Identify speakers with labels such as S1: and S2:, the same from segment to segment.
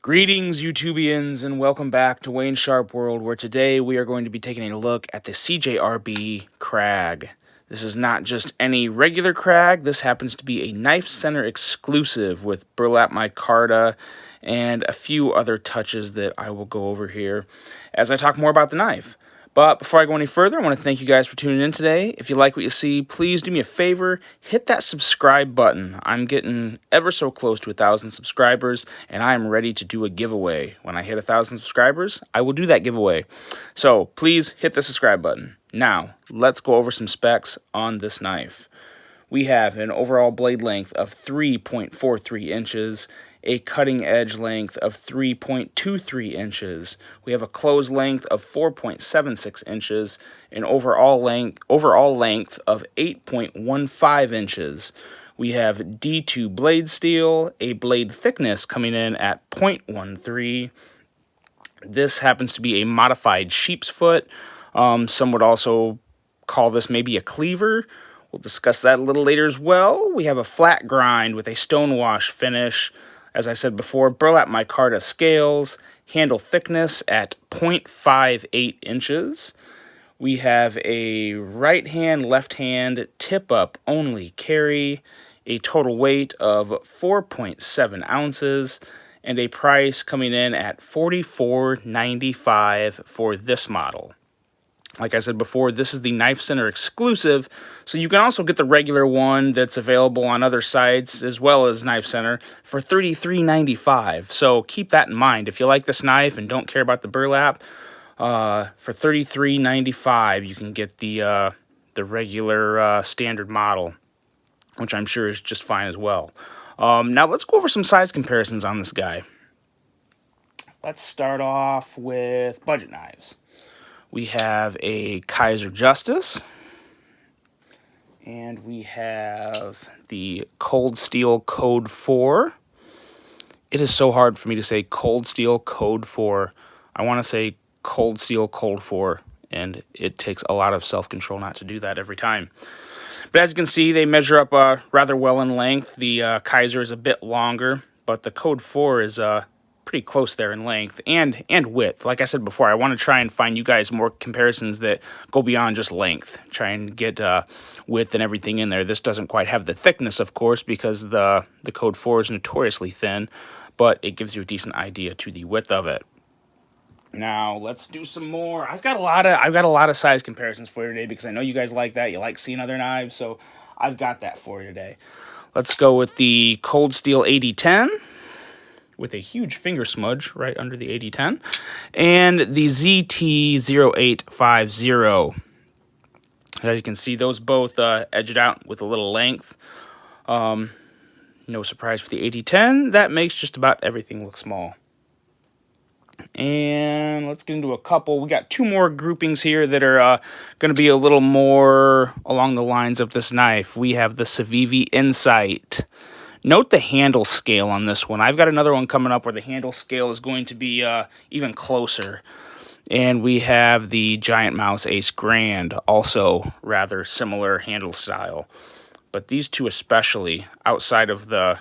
S1: Greetings, YouTubians, and welcome back to Wayne Sharp World, where today we are going to be taking a look at the CJRB Crag. This is not just any regular Crag, this happens to be a Knife Center exclusive with Burlap Micarta and a few other touches that I will go over here as I talk more about the knife. But before I go any further, I want to thank you guys for tuning in today. If you like what you see, please do me a favor, hit that subscribe button. I'm getting ever so close to 1,000 subscribers, and I am ready to do a giveaway. When I hit 1,000 subscribers, I will do that giveaway. So please hit the subscribe button. Now, let's go over some specs on this knife. We have an overall blade length of 3.43 inches, a cutting edge length of 3.23 inches. We have a close length of 4.76 inches, an overall length of 8.15 inches. We have D2 blade steel, a blade thickness coming in at 0.13. This happens to be a modified sheep's foot. Some would also call this maybe a cleaver. We'll discuss that a little later as well. We have a flat grind with a stonewash finish. As I said before, Burlap Micarta scales, handle thickness at 0.58 inches. We have a right hand, left hand, tip up only carry, a total weight of 4.7 ounces, and a price coming in at $44.95 for this model. Like I said before, this is the Knife Center exclusive, so you can also get the regular one that's available on other sites as well as Knife Center for $33.95. So keep that in mind. If you like this knife and don't care about the burlap, for $33.95 you can get the regular standard model, which I'm sure is just fine as well. Now let's go over some size comparisons on this guy. Let's start off with budget knives. We have a Kaiser Justice, and we have the Cold Steel Code 4. It is so hard for me to say Cold Steel Code 4. I want to say Cold Steel Code 4, and it takes a lot of self-control not to do that every time. But as you can see, they measure up rather well in length. The Kaiser is a bit longer, but the Code 4 is pretty close there in length and width. Like I said before, I want to try and find you guys more comparisons that go beyond just length. Try and get width and everything in there. This doesn't quite have the thickness, of course, because the Code 4 is notoriously thin, but it gives you a decent idea to the width of it. Now let's do some more. I've got a lot of size comparisons for you today because I know you guys like that. You like seeing other knives, so I've got that for you today. Let's go with the Cold Steel 8010. With a huge finger smudge right under the 8010, and the ZT0850. As you can see, those both edged out with a little length. No surprise for the 8010. That makes just about everything look small. And let's get into a couple. We got two more groupings here that are going to be a little more along the lines of this knife. We have the Civivi Insight. Note the handle scale on this one. I've got another one coming up where the handle scale is going to be even closer. And we have the Giant Mouse Ace Grand, also rather similar handle style. But these two especially, outside of the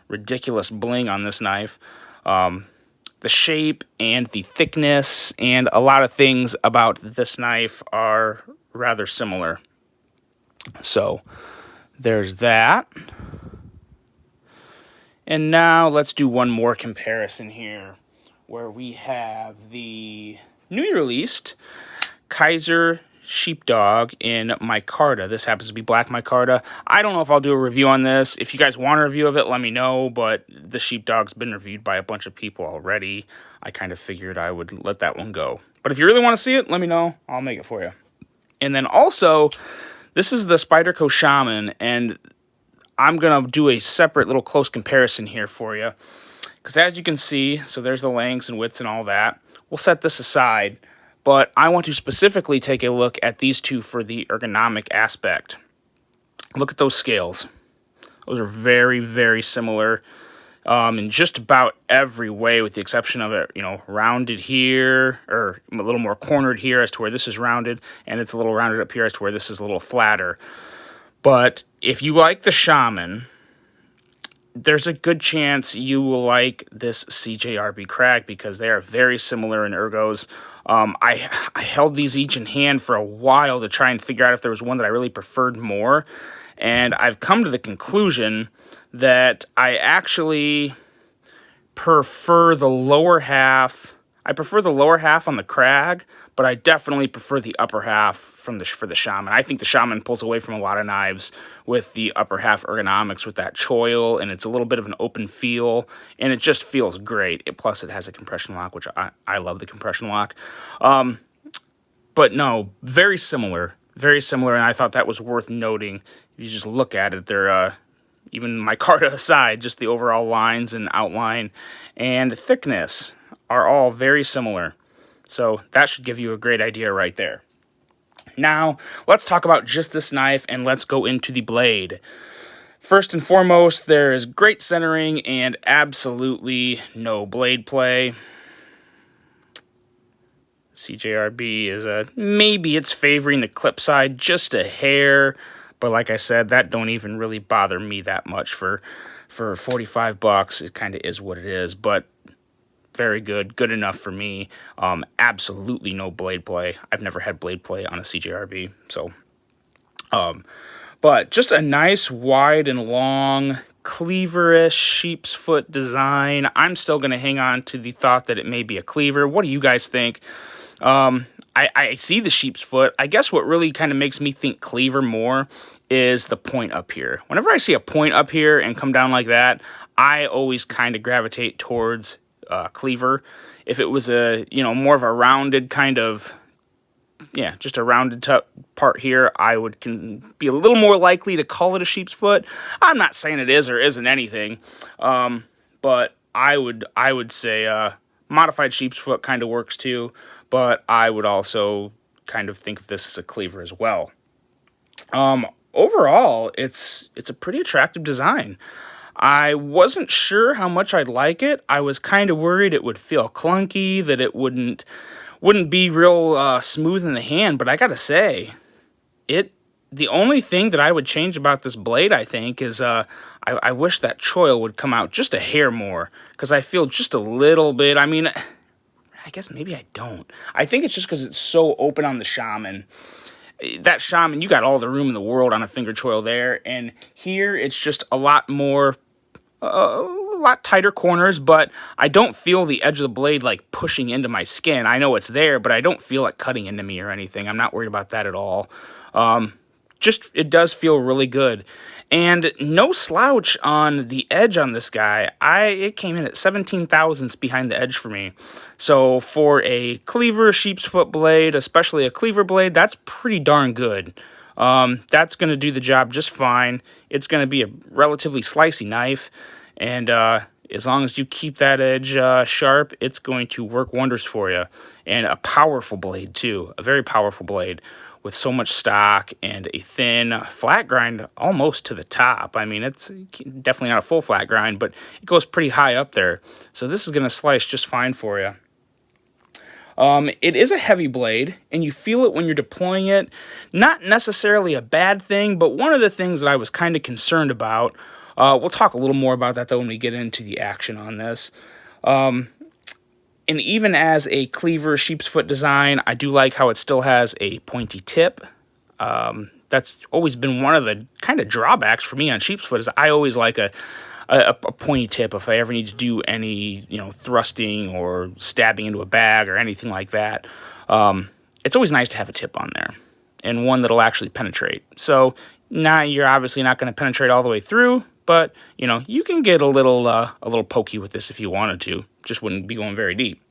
S1: ridiculous bling on this knife, the shape and the thickness and a lot of things about this knife are rather similar. So there's that. And now let's do one more comparison here, where we have the newly released Kaiser Sheepdog in Micarta. This happens to be black Micarta. I don't know if I'll do a review on this. If you guys want a review of it, let me know, but the Sheepdog's been reviewed by a bunch of people already. I kind of figured I would let that one go. But if you really want to see it, let me know. I'll make it for you. And then also, this is the Spyderco Shaman, and I'm going to do a separate little close comparison here for you. Because as you can see, so there's the lengths and widths and all that. We'll set this aside. But I want to specifically take a look at these two for the ergonomic aspect. Look at those scales. Those are very, very similar in just about every way, with the exception of it, rounded here, or a little more cornered here as to where this is rounded, and it's a little rounded up here as to where this is a little flatter. But if you like the Shaman, there's a good chance you will like this CJRB Crag because they are very similar in ergos. I held these each in hand for a while to try and figure out if there was one that I really preferred more. And I've come to the conclusion that I actually prefer the lower half. I prefer the lower half on the Crag, but I definitely prefer the upper half for the Shaman. I think the Shaman pulls away from a lot of knives with the upper half ergonomics with that choil, and it's a little bit of an open feel, and it just feels great. Plus, it has a compression lock, which I love the compression lock. But no, very similar, and I thought that was worth noting. If you just look at it, they're even micarta aside, just the overall lines and outline and thickness are all very similar. So that should give you a great idea right there. Now, let's talk about just this knife and let's go into the blade. First and foremost, there is great centering and absolutely no blade play. CJRB is maybe it's favoring the clip side just a hair, but like I said, that don't even really bother me that much for $45. It kind of is what it is, but very good enough for me. Absolutely no blade play. I've never had blade play on a CJRB, so but just a nice wide and long cleaver-ish sheep's foot design. I'm still going to hang on to the thought that it may be a cleaver. What do you guys think? I see the sheep's foot. I guess what really kind of makes me think cleaver more is the point up here. Whenever I see a point up here and come down like that, I always kind of gravitate towards cleaver. If it was a, more of a rounded kind of, just a rounded part here, I would be a little more likely to call it a sheep's foot. I'm not saying it is or isn't anything, but I would say modified sheep's foot kind of works too, but I would also kind of think of this as a cleaver as well. Overall, it's a pretty attractive design. I wasn't sure how much I'd like it. I was kind of worried it would feel clunky, that it wouldn't be real smooth in the hand, but I gotta say, the only thing that I would change about this blade, I think, is I wish that choil would come out just a hair more, because I feel just a little bit, I guess maybe I don't. I think it's just because it's so open on the Shaman. That Shaman, you got all the room in the world on a finger choil there, and here it's just a lot more, a lot tighter corners, but I don't feel the edge of the blade like pushing into my skin. I know it's there, but I don't feel it cutting into me or anything. I'm not worried about that at all. Just, it does feel really good. And no slouch on the edge on this guy. It came in at 17 thousandths behind the edge for me. So for a cleaver sheep's foot blade, especially a cleaver blade, that's pretty darn good. That's going to do the job just fine. It's going to be a relatively slicey knife, and as long as you keep that edge sharp, it's going to work wonders for you. And a powerful blade too, a very powerful blade with so much stock and a thin flat grind almost to the top. It's definitely not a full flat grind, but it goes pretty high up there. So this is going to slice just fine for you. It is a heavy blade, and you feel it when you're deploying it. Not necessarily a bad thing, but one of the things that I was kind of concerned about, we'll talk a little more about that, though, when we get into the action on this. And even as a cleaver sheep's foot design, I do like how it still has a pointy tip. That's always been one of the kind of drawbacks for me on sheep's foot, is I always like a pointy tip if I ever need to do any, thrusting or stabbing into a bag or anything like that. It's always nice to have a tip on there, and one that'll actually penetrate. So now you're obviously not going to penetrate all the way through, but you can get a little pokey with this if you wanted to. Just wouldn't be going very deep.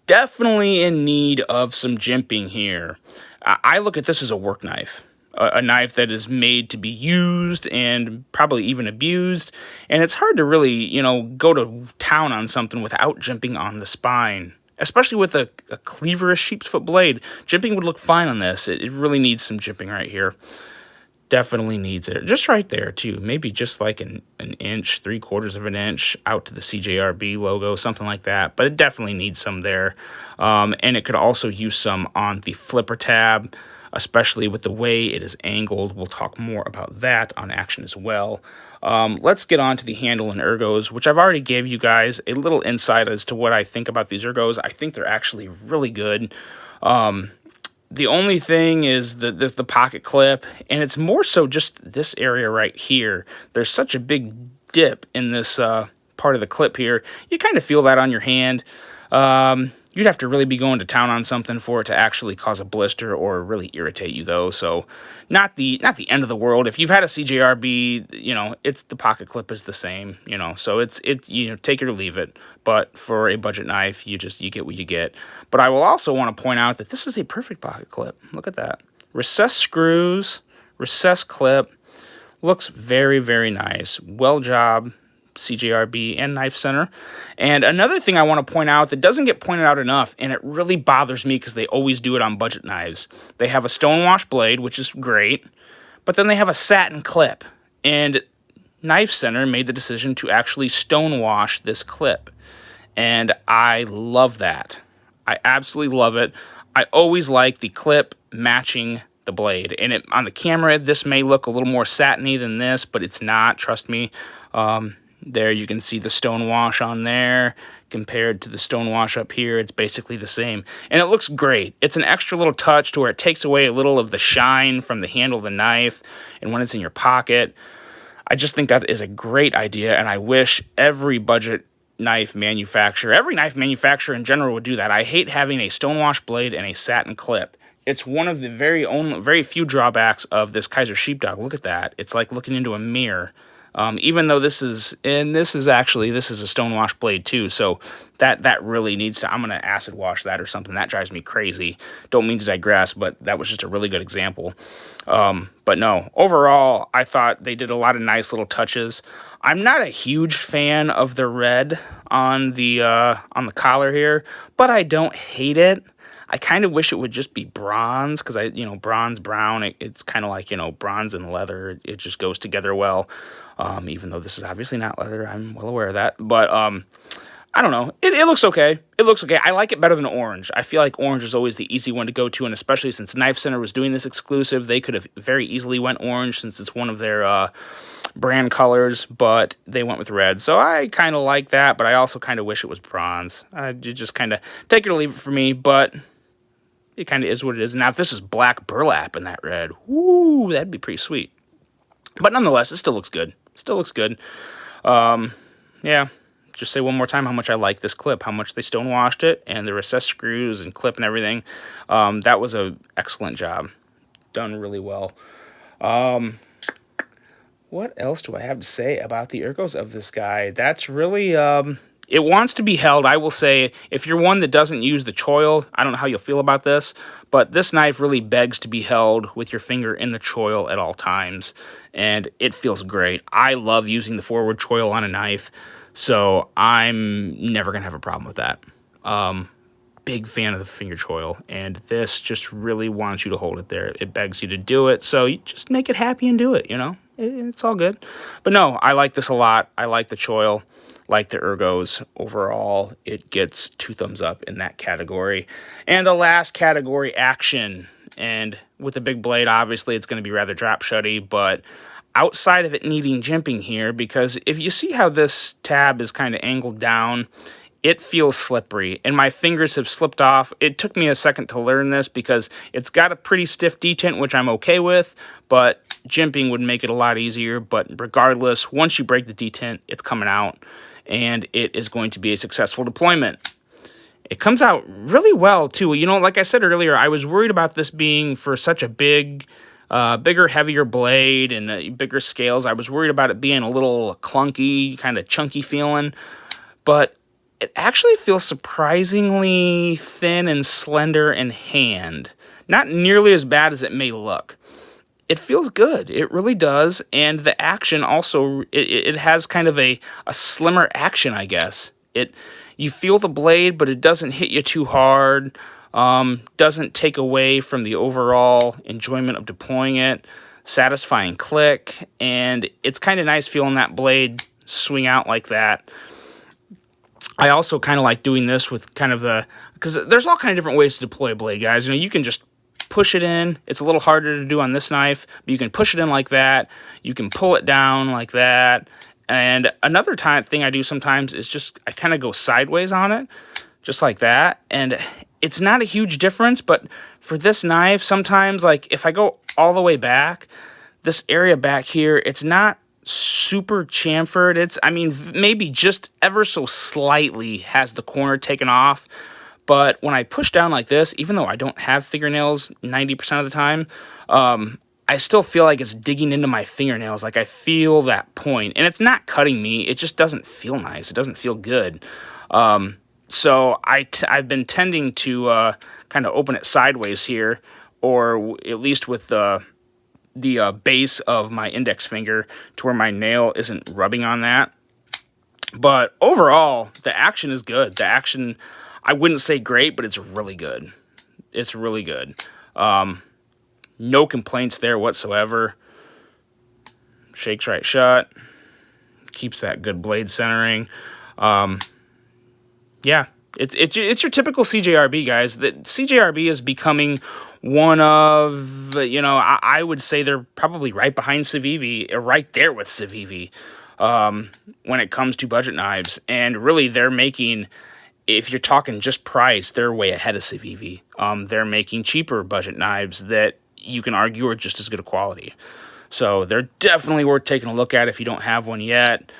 S1: Definitely in need of some jimping here. I look at this as a work knife. A knife that is made to be used and probably even abused. And it's hard to really, go to town on something without jimping on the spine. Especially with a cleaverish sheep's foot blade. Jimping would look fine on this. It really needs some jimping right here. Definitely needs it. Just right there, too. Maybe just like an inch, 3/4 of an inch out to the CJRB logo, something like that. But it definitely needs some there. And it could also use some on the flipper tab, especially with the way it is angled. We'll talk more about that on action as well. Let's get on to the handle and ergos, which I've already gave you guys a little insight as to what I think about these ergos. I think they're actually really good. The only thing is the pocket clip, and it's more so just this area right here. There's such a big dip in this part of the clip here. You kind of feel that on your hand. You'd have to really be going to town on something for it to actually cause a blister or really irritate you, though. So not the end of the world. If you've had a CJRB, you know, it's the pocket clip is the same, you know. So it's you know, take it or leave it. But for a budget knife, you get what you get. But I will also want to point out that this is a perfect pocket clip. Look at that. Recessed screws, recessed clip. Looks very, very nice. Well job, CJRB and Knife Center. And another thing I want to point out that doesn't get pointed out enough, and it really bothers me because they always do it on budget knives. They have a stonewash blade, which is great, but then they have a satin clip. And Knife Center made the decision to actually stonewash this clip. And I love that. I absolutely love it. I always like the clip matching the blade. And on the camera, this may look a little more satiny than this, but it's not. Trust me. There you can see the stonewash on there compared to the stonewash up here. It's basically the same. And it looks great. It's an extra little touch to where it takes away a little of the shine from the handle of the knife and when it's in your pocket. I just think that is a great idea, and I wish every budget knife manufacturer in general would do that. I hate having a stonewash blade and a satin clip. It's one of the very few drawbacks of this Kaiser Sheepdog. Look at that. It's like looking into a mirror. Even though this is a stonewash blade too, so that really needs to, I'm going to acid wash that or something. That drives me crazy. Don't mean to digress, but that was just a really good example. But no, overall, I thought they did a lot of nice little touches. I'm not a huge fan of the red on the collar here, but I don't hate it. I kind of wish it would just be bronze, because bronze, brown, it's kind of like, bronze and leather. It just goes together well. Even though this is obviously not leather, I'm well aware of that. But I don't know. It looks okay. It looks okay. I like it better than orange. I feel like orange is always the easy one to go to, and especially since Knife Center was doing this exclusive, they could have very easily went orange since it's one of their brand colors, but they went with red. So I kind of like that, but I also kind of wish it was bronze. You just kind of take it or leave it for me, but it kind of is what it is. Now, if this is black burlap in that red, whoo, that'd be pretty sweet. But nonetheless, it still looks good. Still looks good. Yeah, just say one more time how much I like this clip, how much they stonewashed it, and the recessed screws and clip and everything. That was an excellent job. Done really well. What else do I have to say about the ergos of this guy? That's really... it wants to be held. I will say, if you're one that doesn't use the choil, I don't know how you'll feel about this, but this knife really begs to be held with your finger in the choil at all times, and it feels great. I love using the forward choil on a knife, so I'm never going to have a problem with that. Big fan of the finger choil, and this just really wants you to hold it there. It begs you to do it, so you just make it happy and do it, It's all good. But no, I like this a lot. I like the choil. Like the ergos. Overall, it gets 2 thumbs up in that category. And the last category, action. And with the big blade, obviously, it's going to be rather drop shutty, but outside of it needing jimping here, because if you see how this tab is kind of angled down, it feels slippery, and my fingers have slipped off. It took me a second to learn this because it's got a pretty stiff detent, which I'm okay with, but jimping would make it a lot easier. But regardless, once you break the detent, it's coming out, and it is going to be a successful deployment. It comes out really well, too. Like I said earlier, I was worried about this being for such a bigger, heavier blade and bigger scales. I was worried about it being a little clunky, kind of chunky feeling, but it actually feels surprisingly thin and slender in hand. Not nearly as bad as it may look. It feels good. It really does. And the action also, it has kind of a slimmer action, I guess. You feel the blade, but it doesn't hit you too hard. Doesn't take away from the overall enjoyment of deploying it. Satisfying click. And it's kind of nice feeling that blade swing out like that. I also kind of like doing this with kind of because there's all kind of different ways to deploy a blade, guys. You can just push it in. It's a little harder to do on this knife, but you can push it in like that. You can pull it down like that. And another thing I do sometimes is just I kind of go sideways on it, just like that. And it's not a huge difference, but for this knife, sometimes like if I go all the way back, this area back here, it's not super chamfered. It's, I mean, maybe just ever so slightly has the corner taken off. But when I push down like this, even though I don't have fingernails 90% of the time, I still feel like it's digging into my fingernails. Like I feel that point, and it's not cutting me. It just doesn't feel nice. It doesn't feel good. So I've been tending to kind of open it sideways here, or at least with the base of my index finger to where my nail isn't rubbing on that. But overall, the action is good. The action, I wouldn't say great, but it's really good. It's really good. No complaints there whatsoever. Shakes right shut. Keeps that good blade centering. Yeah, it's your typical CJRB, guys. The CJRB is becoming one of, you know, I would say they're probably right behind Civivi, right there with Civivi, when it comes to budget knives. And really, they're making, if you're talking just price, they're way ahead of Civivi. They're making cheaper budget knives that you can argue are just as good a quality. So they're definitely worth taking a look at if you don't have one yet.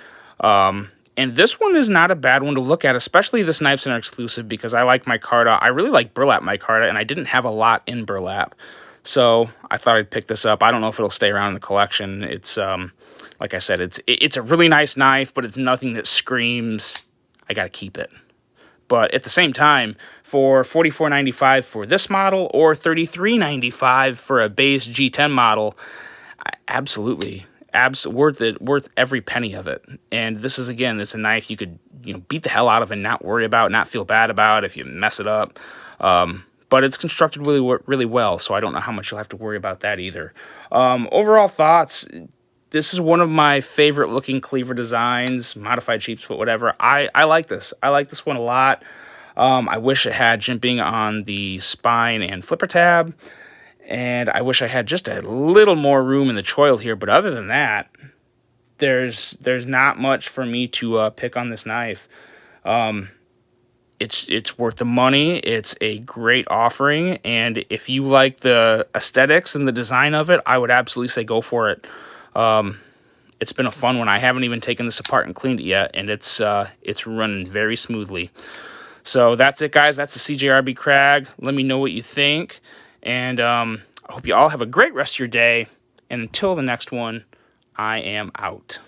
S1: And this one is not a bad one to look at, especially this Knife Center exclusive, because I like micarta. I really like Burlap micarta, and I didn't have a lot in burlap. So I thought I'd pick this up. I don't know if it'll stay around in the collection. It's, like I said, it's a really nice knife, but it's nothing that screams, I gotta keep it. But at the same time, for $44.95 for this model, or $33.95 for a base G10 model, absolutely. Worth it, worth every penny of it. And this is, again, it's a knife you could, you know, beat the hell out of and not worry about, not feel bad about if you mess it up. But it's constructed really well, so I don't know how much you'll have to worry about that either. Overall thoughts, this is one of my favorite looking cleaver designs, modified sheepsfoot, whatever. I like this. I like this one a lot. I wish it had jimping on the spine and flipper tab. And I wish I had just a little more room in the choil here. But other than that, there's not much for me to pick on this knife. It's worth the money. It's a great offering. And if you like the aesthetics and the design of it, I would absolutely say go for it. It's been a fun one. I haven't even taken this apart and cleaned it yet. And it's running very smoothly. So that's it, guys. That's the CJRB Crag. Let me know what you think. And I hope you all have a great rest of your day. And until the next one, I am out.